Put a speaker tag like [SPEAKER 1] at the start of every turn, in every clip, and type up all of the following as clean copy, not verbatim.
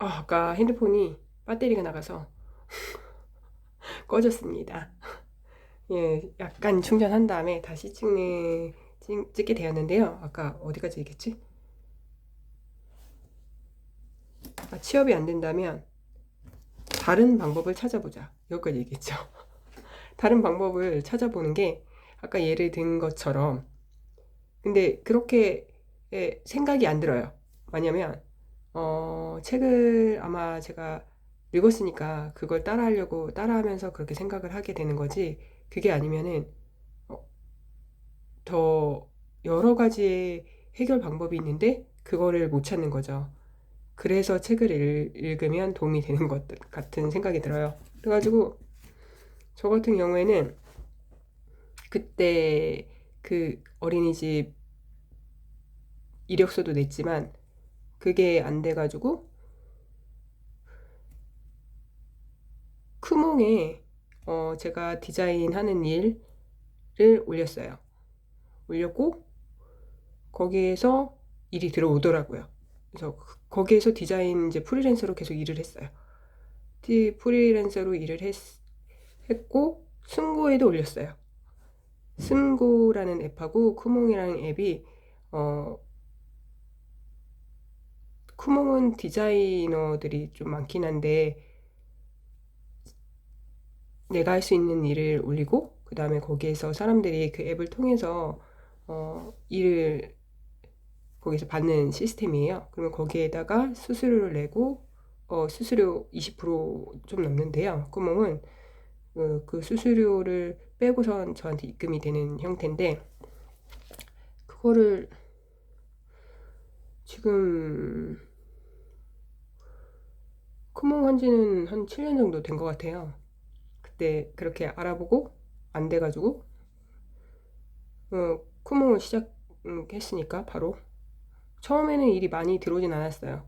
[SPEAKER 1] 아까 핸드폰이 배터리가 나가서 꺼졌습니다. 예, 약간 충전한 다음에 다시 찍게 되었는데요. 아까 어디까지 얘기했지? 취업이 안 된다면 다른 방법을 찾아보자. 여기까지 얘기했죠. 다른 방법을 찾아보는 게 아까 예를 든 것처럼, 근데 그렇게 생각이 안 들어요. 왜냐면 책을 아마 제가 읽었으니까 그걸 따라하면서 그렇게 생각을 하게 되는 거지. 그게 아니면은 어, 더 여러 가지의 해결 방법이 있는데 그거를 못 찾는 거죠. 그래서 책을 읽으면 도움이 되는 것 같은 생각이 들어요. 그래가지고 저 같은 경우에는 그때 그 어린이집 이력서도 냈지만 그게 안 돼가지고 크몽에 제가 디자인하는 일을 올렸어요. 올렸고 거기에서 일이 들어오더라고요. 그래서 거기에서 디자인 이제 프리랜서로 계속 일을 했어요. 프리랜서로 일을 했고 승고에도 올렸어요. 승고라는 앱하고 쿠몽이라는 앱이 쿠몽은 디자이너들이 좀 많긴 한데 내가 할 수 있는 일을 올리고 그 다음에 거기에서 사람들이 그 앱을 통해서 일을 거기서 받는 시스템이에요. 그러면 거기에다가 수수료를 내고 수수료 20%좀 넘는데요. 쿠몽은 그 수수료를 빼고선 저한테 입금이 되는 형태인데 그거를 지금 쿠몽 한 지는 한 7년 정도 된 것 같아요. 그때 그렇게 알아보고 안 돼가지고 쿠몽을 시작했으니까 바로 처음에는 일이 많이 들어오진 않았어요.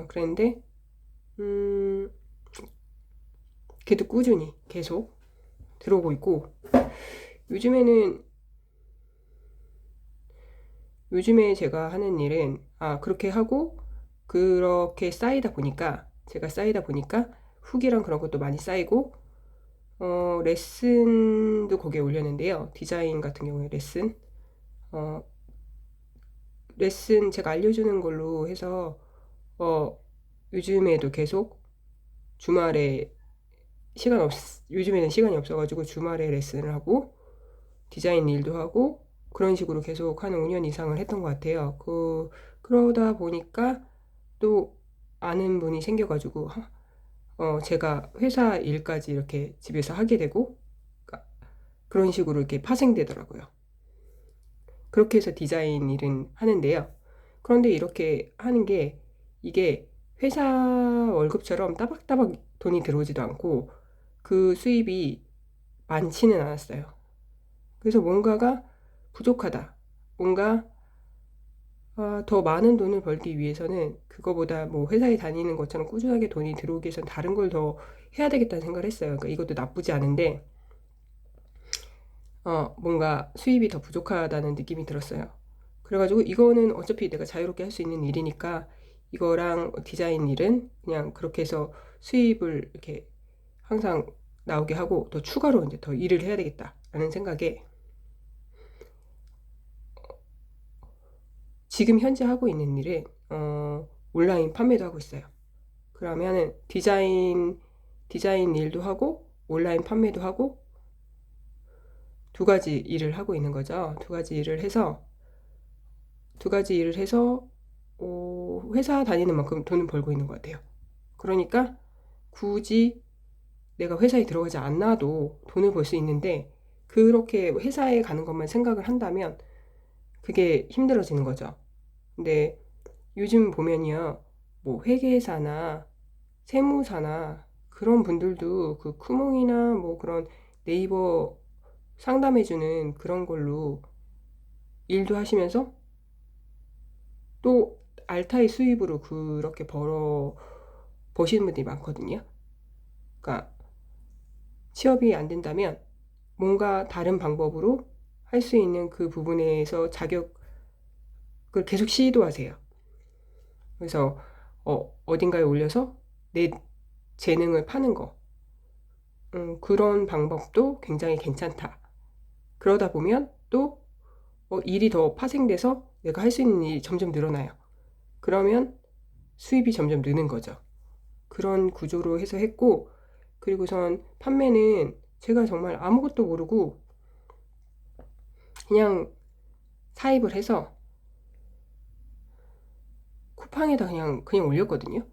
[SPEAKER 1] 그랬는데 그래도 꾸준히 계속 들어오고 있고 요즘에 제가 하는 일은 그렇게 하고 그렇게 제가 쌓이다 보니까 후기랑 그런 것도 많이 쌓이고 레슨도 거기에 올렸는데요. 디자인 같은 경우에 어, 레슨 제가 알려주는 걸로 해서 요즘에도 계속 주말에 요즘에는 시간이 없어가지고 주말에 레슨을 하고 디자인 일도 하고 그런 식으로 계속 한 5년 이상을 했던 것 같아요. 그러다 보니까 또 아는 분이 생겨가지고 제가 회사 일까지 이렇게 집에서 하게 되고 그러니까 그런 식으로 이렇게 파생되더라고요. 그렇게 해서 디자인 일은 하는데요. 그런데 이렇게 하는 게 이게 회사 월급처럼 따박따박 돈이 들어오지도 않고 그 수입이 많지는 않았어요. 그래서 뭔가가 부족하다. 뭔가 더 많은 돈을 벌기 위해서는 그거보다 뭐 회사에 다니는 것처럼 꾸준하게 돈이 들어오기 위해서는 다른 걸 더 해야 되겠다는 생각을 했어요. 그러니까 이것도 나쁘지 않은데 뭔가 수입이 더 부족하다는 느낌이 들었어요. 그래가지고 이거는 어차피 내가 자유롭게 할 수 있는 일이니까 이거랑 디자인 일은 그냥 그렇게 해서 수입을 이렇게 항상 나오게 하고 더 추가로 이제 더 일을 해야 되겠다라는 생각에 지금 현재 하고 있는 일은 온라인 판매도 하고 있어요. 그러면은 디자인 일도 하고 온라인 판매도 하고 두 가지 일을 하고 있는 거죠. 두 가지 일을 해서 회사 다니는 만큼 돈을 벌고 있는 것 같아요. 그러니까 굳이 내가 회사에 들어가지 않아도 돈을 벌 수 있는데 그렇게 회사에 가는 것만 생각을 한다면 그게 힘들어지는 거죠. 근데 요즘 보면요, 뭐 회계사나 세무사나 그런 분들도 그 쿠몽이나 뭐 그런 네이버 상담해주는 그런 걸로 일도 하시면서 또 알타의 수입으로 그렇게 버시는 분들이 많거든요. 그러니까 취업이 안 된다면 뭔가 다른 방법으로 할 수 있는 그 부분에서 자격을 계속 시도하세요. 그래서 어딘가에 올려서 내 재능을 파는 거. 그런 방법도 굉장히 괜찮다. 그러다 보면 또 일이 더 파생돼서 내가 할 수 있는 일이 점점 늘어나요. 그러면 수입이 점점 느는 거죠. 그런 구조로 해서 했고, 그리고선 판매는 제가 정말 아무것도 모르고 그냥 사입을 해서 쿠팡에다 그냥 올렸거든요.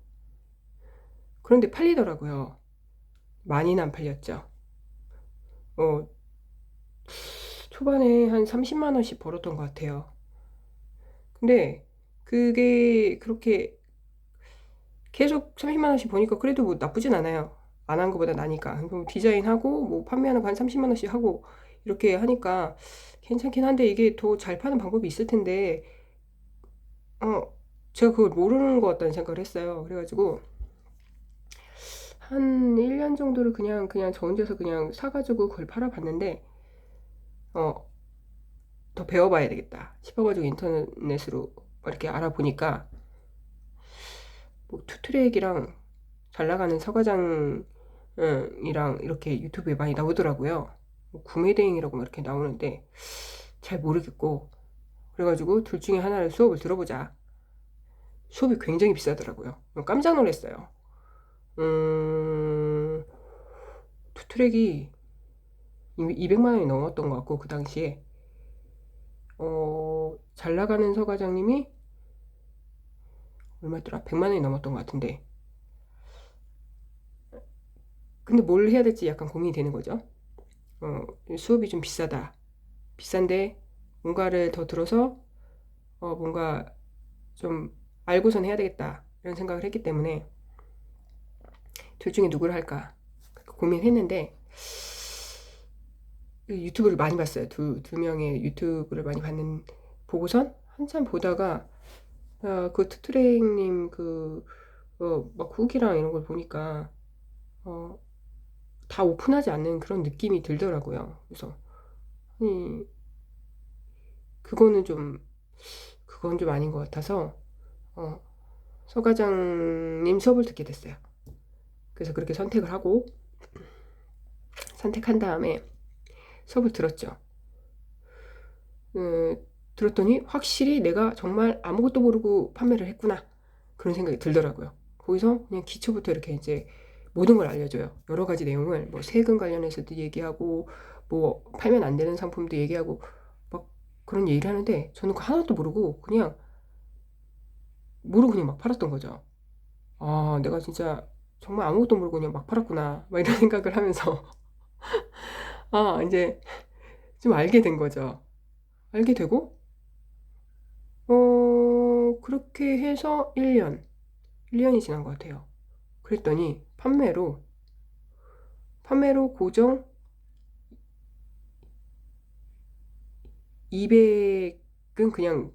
[SPEAKER 1] 그런데 팔리더라고요. 많이는 안 팔렸죠. 초반에 한 30만 원씩 벌었던 것 같아요. 근데 그게 그렇게 계속 30만 원씩 버니까 그래도 뭐 나쁘진 않아요. 안 한 것보다 나니까. 그럼 디자인하고 뭐 판매하는 거 한 30만 원씩 하고 이렇게 하니까 괜찮긴 한데 이게 더 잘 파는 방법이 있을 텐데 제가 그걸 모르는 것 같다는 생각을 했어요. 그래가지고 한 1년 정도를 그냥 저 혼자서 그냥 사가지고 그걸 팔아봤는데 더 배워봐야 되겠다 싶어가지고 인터넷으로 이렇게 알아보니까 뭐 투트랙이랑 잘 나가는 서과장이랑 이렇게 유튜브에 많이 나오더라고요. 뭐 구매 대행이라고 막 이렇게 나오는데 잘 모르겠고, 그래가지고 둘 중에 하나를 수업을 들어보자. 수업이 굉장히 비싸더라고요. 깜짝 놀랐어요. 투트랙이 200만 원이 넘었던 것 같고, 그 당시에 잘 나가는 서과장님이 얼마였더라? 100만 원이 넘었던 것 같은데, 근데 뭘 해야 될지 약간 고민이 되는 거죠. 수업이 좀 비싸다. 비싼데 뭔가를 더 들어서 뭔가 좀 알고선 해야 되겠다 이런 생각을 했기 때문에 둘 중에 누구를 할까 고민했는데 유튜브를 많이 봤어요. 두 명의 유튜브를 많이 보고선 한참 보다가 그 투트레이님 막 후기랑 이런 걸 보니까 다 오픈하지 않는 그런 느낌이 들더라고요. 그래서 그건 좀 아닌 것 같아서 서 과장님 수업을 듣게 됐어요. 그래서 그렇게 선택한 다음에 수업을 들었죠. 들었더니 확실히 내가 정말 아무것도 모르고 판매를 했구나 그런 생각이 들더라고요. 거기서 그냥 기초부터 이렇게 이제 모든 걸 알려줘요. 여러 가지 내용을 뭐 세금 관련해서도 얘기하고 뭐 팔면 안 되는 상품도 얘기하고 막 그런 얘기를 하는데 저는 그거 하나도 모르고 그냥 막 팔았던 거죠. 아, 내가 진짜 정말 아무것도 모르고 그냥 막 팔았구나 막 이런 생각을 하면서 이제 좀 알게 된 거죠. 알게 되고 그렇게 해서 1년이 지난 것 같아요. 그랬더니 판매로 고정 200은 그냥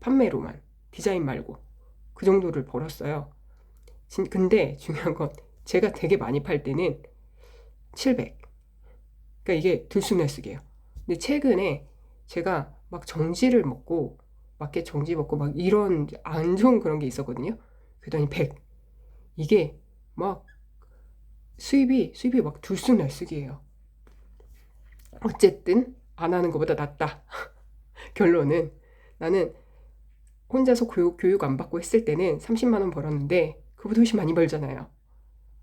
[SPEAKER 1] 판매로만, 디자인 말고 그 정도를 벌었어요. 근데 중요한 건 제가 되게 많이 팔 때는 700. 그러니까 이게 들쑥날쑥이에요. 근데 최근에 제가 막 마켓 정지 먹고 막 이런 안 좋은 그런 게 있었거든요. 그랬더니 100. 이게 막 수입이 막 들쑥날쑥이에요. 어쨌든 안 하는 것보다 낫다. 결론은 나는 혼자서 교육 안 받고 했을 때는 30만 원 벌었는데 그보다 훨씬 많이 벌잖아요.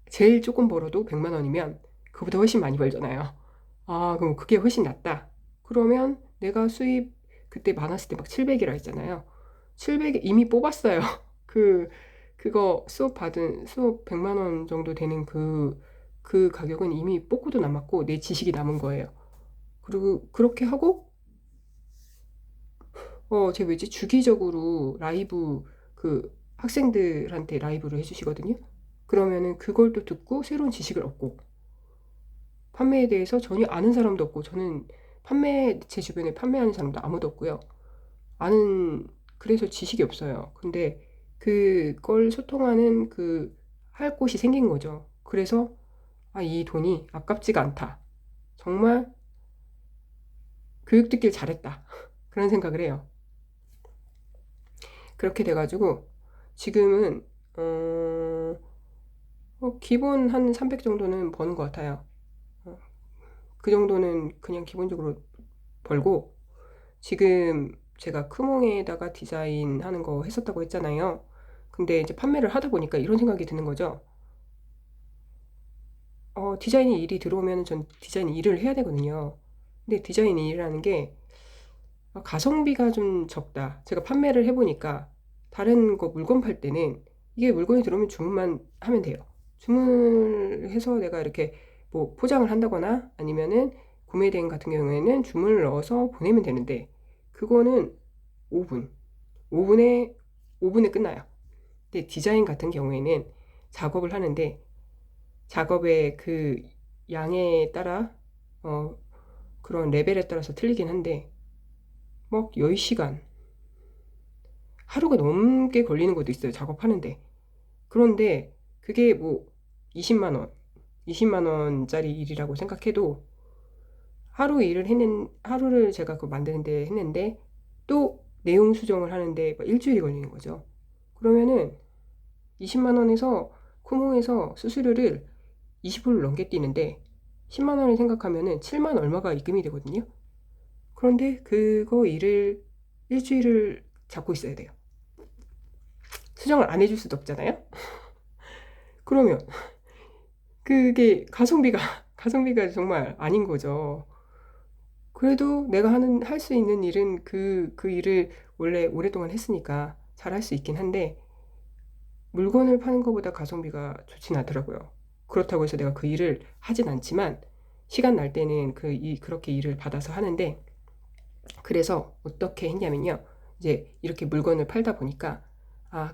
[SPEAKER 1] 제일 조금 벌어도 100만 원이면 그보다 훨씬 많이 벌잖아요. 그럼 그게 훨씬 낫다. 그러면 내가 수입 그때 많았을 때 막 700이라 했잖아요. 700 이미 뽑았어요. 그거 수업 100만 원 정도 되는 그 가격은 이미 뽑고도 남았고 내 지식이 남은 거예요. 그리고 그렇게 하고 제가 왜지 주기적으로 라이브 학생들한테 라이브를 해주시거든요. 그러면은 그걸 또 듣고 새로운 지식을 얻고 판매에 대해서 전혀 아는 사람도 없고 저는 제 주변에 판매하는 사람도 아무도 없고요. 그래서 지식이 없어요. 근데 그걸 소통하는 할 곳이 생긴 거죠. 그래서 이 돈이 아깝지가 않다. 정말 교육 듣길 잘했다. 그런 생각을 해요. 그렇게 돼가지고 지금은 어, 기본 한 300 정도는 버는 것 같아요. 어, 그 정도는 그냥 기본적으로 벌고, 지금 제가 크몽에다가 디자인하는 거 했었다고 했잖아요. 근데 이제 판매를 하다 보니까 이런 생각이 드는 거죠. 디자인 일이 들어오면 전 디자인 일을 해야 되거든요. 근데 디자인 일이라는 게 가성비가 좀 적다. 제가 판매를 해보니까 다른 거 물건 팔 때는 이게 물건이 들어오면 주문만 하면 돼요. 주문을 해서 내가 이렇게 뭐 포장을 한다거나 아니면은 구매대행 같은 경우에는 주문을 넣어서 보내면 되는데 그거는 5분, 5분에 5분에 끝나요. 근데 디자인 같은 경우에는 작업을 하는데 작업의 그 양에 따라 어, 그런 레벨에 따라서 틀리긴 한데 뭐 10시간 하루가 넘게 걸리는 것도 있어요. 작업하는데. 그런데 그게 뭐 20만 원, 20만 원짜리 일이라고 생각해도 하루를 제가 그 만드는데 했는데 또 내용 수정을 하는데 막 일주일이 걸리는 거죠. 그러면은 20만 원에서 쿠몽에서 수수료를 20%를 넘게 뛰는데 10만 원을 생각하면은 7만 얼마가 입금이 되거든요. 그런데 그거 일을 일주일을 잡고 있어야 돼요. 수정을 안 해줄 수도 없잖아요. 그러면 그게 가성비가 가성비가 정말 아닌 거죠. 그래도 내가 할 수 있는 일은 그 일을 원래 오랫동안 했으니까 잘 할 수 있긴 한데 물건을 파는 것보다 가성비가 좋진 않더라고요. 그렇다고 해서 내가 그 일을 하진 않지만 시간 날 때는 그렇게 일을 받아서 하는데 그래서 어떻게 했냐면요. 이제 이렇게 물건을 팔다 보니까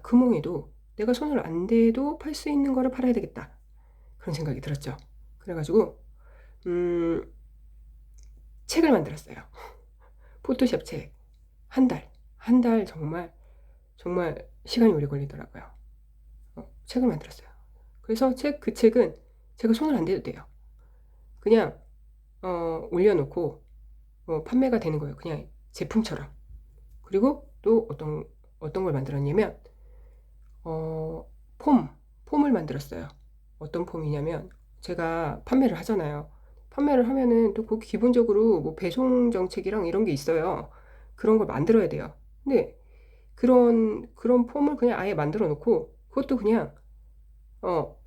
[SPEAKER 1] 금홍에도 내가 손을 안 대도 팔 수 있는 거를 팔아야 되겠다. 그런 생각이 들었죠. 그래가지고 음, 책을 만들었어요. 포토샵 책. 한 달. 한 달 정말 정말 시간이 오래 걸리더라고요. 책을 만들었어요. 그래서 그 책은 제가 손을 안 대도 돼요. 그냥 올려놓고 판매가 되는 거예요. 그냥 제품처럼. 그리고 또 어떤 걸 만들었냐면 어, 폼을 만들었어요. 어떤 폼이냐면 제가 판매를 하잖아요. 판매를 하면은 또 거기 기본적으로 뭐 배송 정책이랑 이런 게 있어요. 그런 걸 만들어야 돼요. 근데 그런 폼을 그냥 아예 만들어 놓고 그것도 그냥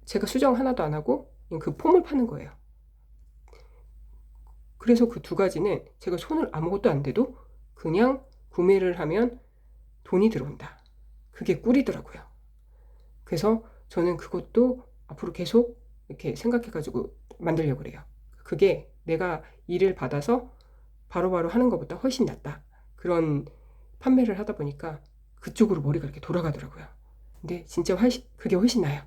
[SPEAKER 1] 제가 수정 하나도 안 하고 그냥 그 폼을 파는 거예요. 그래서 그 두 가지는 제가 손을 아무것도 안 대도 그냥 구매를 하면 돈이 들어온다. 그게 꿀이더라고요. 그래서 저는 그것도 앞으로 계속 이렇게 생각해가지고 만들려고 그래요. 그게 내가 일을 받아서 바로바로 하는 것보다 훨씬 낫다. 그런 판매를 하다 보니까 그쪽으로 머리가 이렇게 돌아가더라고요. 근데 진짜 그게 훨씬 나아요.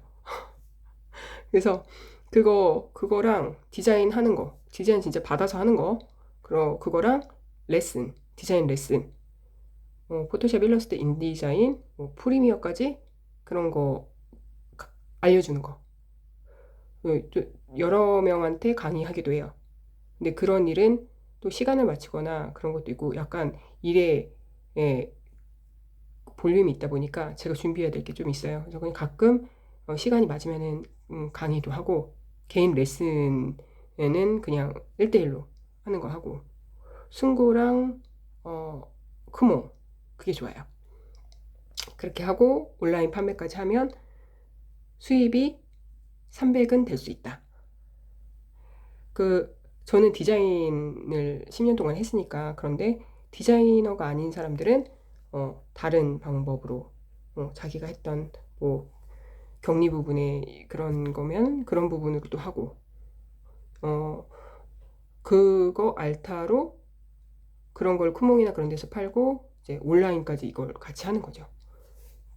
[SPEAKER 1] 그래서 그거랑 디자인 하는 거, 디자인 진짜 받아서 하는 거, 그거랑 디자인 레슨, 포토샵 일러스트 인디자인, 뭐 프리미어까지 그런 거 알려주는 거. 또 여러 명한테 강의하기도 해요. 근데 그런 일은 또 시간을 맞추거나 그런 것도 있고 약간 일에 예, 볼륨이 있다 보니까 제가 준비해야 될 게 좀 있어요. 그래서 그냥 가끔 시간이 맞으면은 강의도 하고 개인 레슨에는 그냥 1대1로 하는 거 하고 승고랑 크모 그게 좋아요. 그렇게 하고 온라인 판매까지 하면 수입이 300은 될 수 있다. 저는 디자인을 10년 동안 했으니까 그런데 디자이너가 아닌 사람들은 다른 방법으로 자기가 했던 뭐 격리 부분에 그런 거면 그런 부분으로도 하고 그거 알타로 그런 걸 쿠몽이나 그런 데서 팔고 이제 온라인까지 이걸 같이 하는 거죠.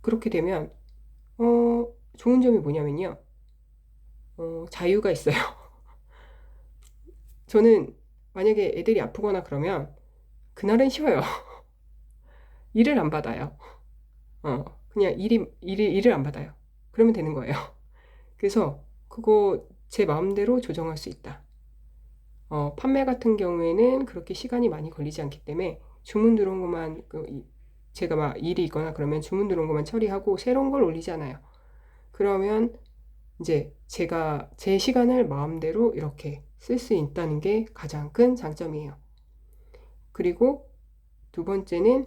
[SPEAKER 1] 그렇게 되면 좋은 점이 뭐냐면요. 자유가 있어요. 저는 만약에 애들이 아프거나 그러면 그날은 쉬어요. 일을 안 받아요. 그냥 일을 안 받아요. 그러면 되는 거예요. 그래서 그거 제 마음대로 조정할 수 있다. 판매 같은 경우에는 그렇게 시간이 많이 걸리지 않기 때문에 주문 들어온 것만 제가 막 일이 있거나 그러면 주문 들어온 것만 처리하고 새로운 걸 올리지 않아요. 그러면 이제 제가 제 시간을 마음대로 이렇게 쓸 수 있다는 게 가장 큰 장점이에요. 그리고 두 번째는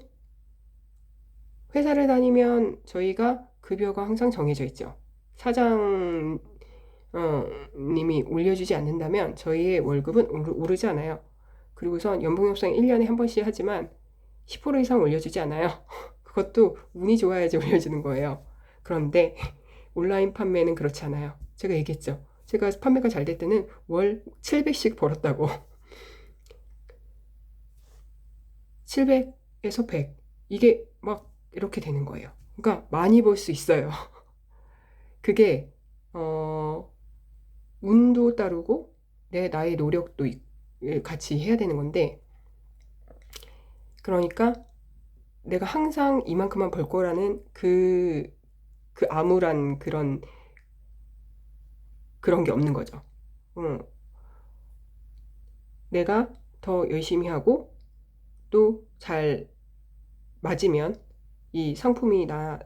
[SPEAKER 1] 회사를 다니면 저희가 급여가 항상 정해져 있죠. 사장 님이 올려주지 않는다면 저희의 월급은 오르지 않아요. 그리고선 연봉 협상 1년에 한 번씩 하지만 10% 이상 올려주지 않아요. 그것도 운이 좋아야지 올려주는 거예요. 그런데 온라인 판매는 그렇지 않아요. 제가 얘기했죠. 제가 판매가 잘 될 때는 월 700씩 벌었다고. 700에서 100. 이게 막 이렇게 되는 거예요. 그러니까 많이 벌 수 있어요. 그게 운도 따르고 나의 노력도 같이 해야 되는 건데, 그러니까 내가 항상 이만큼만 벌 거라는 그 암울한 그런 게 없는 거죠. 내가 더 열심히 하고 또 잘 맞으면 이 상품이 내가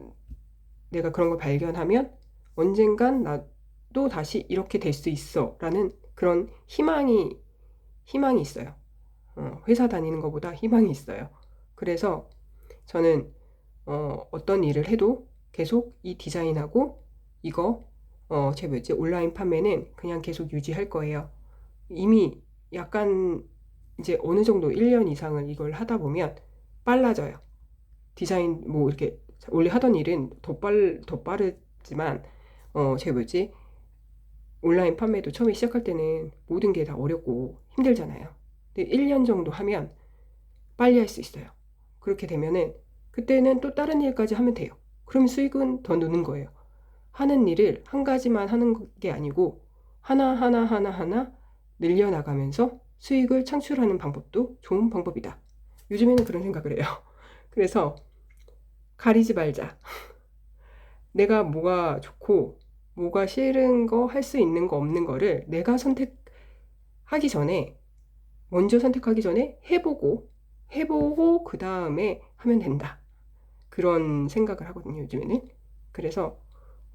[SPEAKER 1] 그런 걸 발견하면 언젠간 나도 다시 이렇게 될 수 있어 라는 그런 희망이 있어요. 회사 다니는 것보다 희망이 있어요. 그래서 저는 어떤 일을 해도 계속 이 디자인하고 이거 온라인 판매는 그냥 계속 유지할 거예요. 이미 약간 이제 어느 정도 1년 이상을 이걸 하다 보면 빨라져요. 디자인 뭐 이렇게 원래 하던 일은 더 빠르지만 온라인 판매도 처음에 시작할 때는 모든 게 다 어렵고 힘들잖아요. 근데 1년 정도 하면 빨리 할 수 있어요. 그렇게 되면은 그때는 또 다른 일까지 하면 돼요. 그럼 수익은 더 느는 거예요. 하는 일을 한 가지만 하는 게 아니고 하나 늘려나가면서 수익을 창출하는 방법도 좋은 방법이다. 요즘에는 그런 생각을 해요. 그래서 가리지 말자. 내가 뭐가 좋고 뭐가 싫은 거, 할 수 있는 거, 없는 거를 내가 먼저 선택하기 전에 해보고 그 다음에 하면 된다. 그런 생각을 하거든요, 요즘에는. 그래서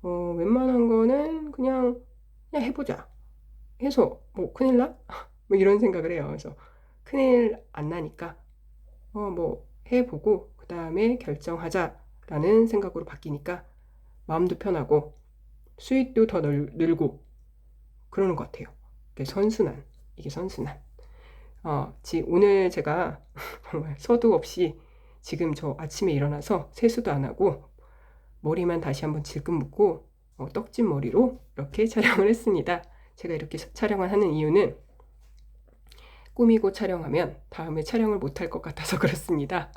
[SPEAKER 1] 웬만한 거는 그냥 해보자 해서 뭐 큰일 나? 뭐 이런 생각을 해요. 그래서 큰일 안 나니까 뭐 해보고 그 다음에 결정하자라는 생각으로 바뀌니까 마음도 편하고 수익도 더 늘고 그러는 것 같아요. 이게 선순환. 오늘 제가 정말 서두 없이 지금 저 아침에 일어나서 세수도 안 하고 머리만 다시 한번 질끈 묶고 떡진 머리로 이렇게 촬영을 했습니다. 제가 이렇게 촬영을 하는 이유는 꾸미고 촬영하면 다음에 촬영을 못할 것 같아서 그렇습니다.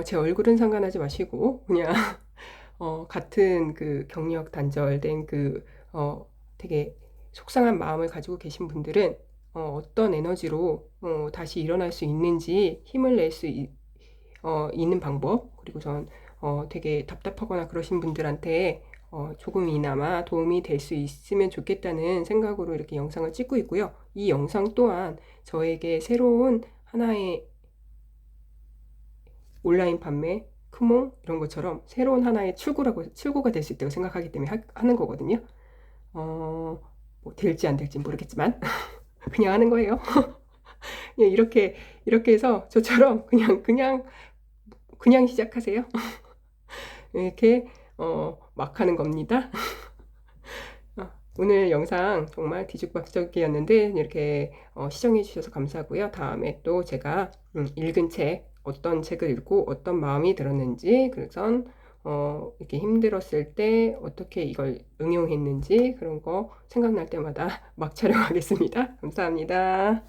[SPEAKER 1] 제 얼굴은 상관하지 마시고 그냥 같은 그 경력 단절된 되게 속상한 마음을 가지고 계신 분들은 어떤 에너지로 다시 일어날 수 있는지 힘을 낼 수 있는 방법, 그리고 전 되게 답답하거나 그러신 분들한테 조금이나마 도움이 될 수 있으면 좋겠다는 생각으로 이렇게 영상을 찍고 있고요. 이 영상 또한 저에게 새로운 하나의 온라인 판매, 크몽 이런 것처럼 새로운 하나의 출구가 될 수 있다고 생각하기 때문에 하는 거거든요. 뭐 될지 안 될지 모르겠지만 그냥 하는 거예요. 이렇게 해서 저처럼 그냥 시작하세요. 이렇게 막 하는 겁니다. 오늘 영상 정말 뒤죽박죽이었는데 이렇게 시청해 주셔서 감사하고요. 다음에 또 제가 읽은 책, 어떤 책을 읽고 어떤 마음이 들었는지, 그래서 이렇게 힘들었을 때 어떻게 이걸 응용했는지 그런 거 생각날 때마다 막 촬영하겠습니다. 감사합니다.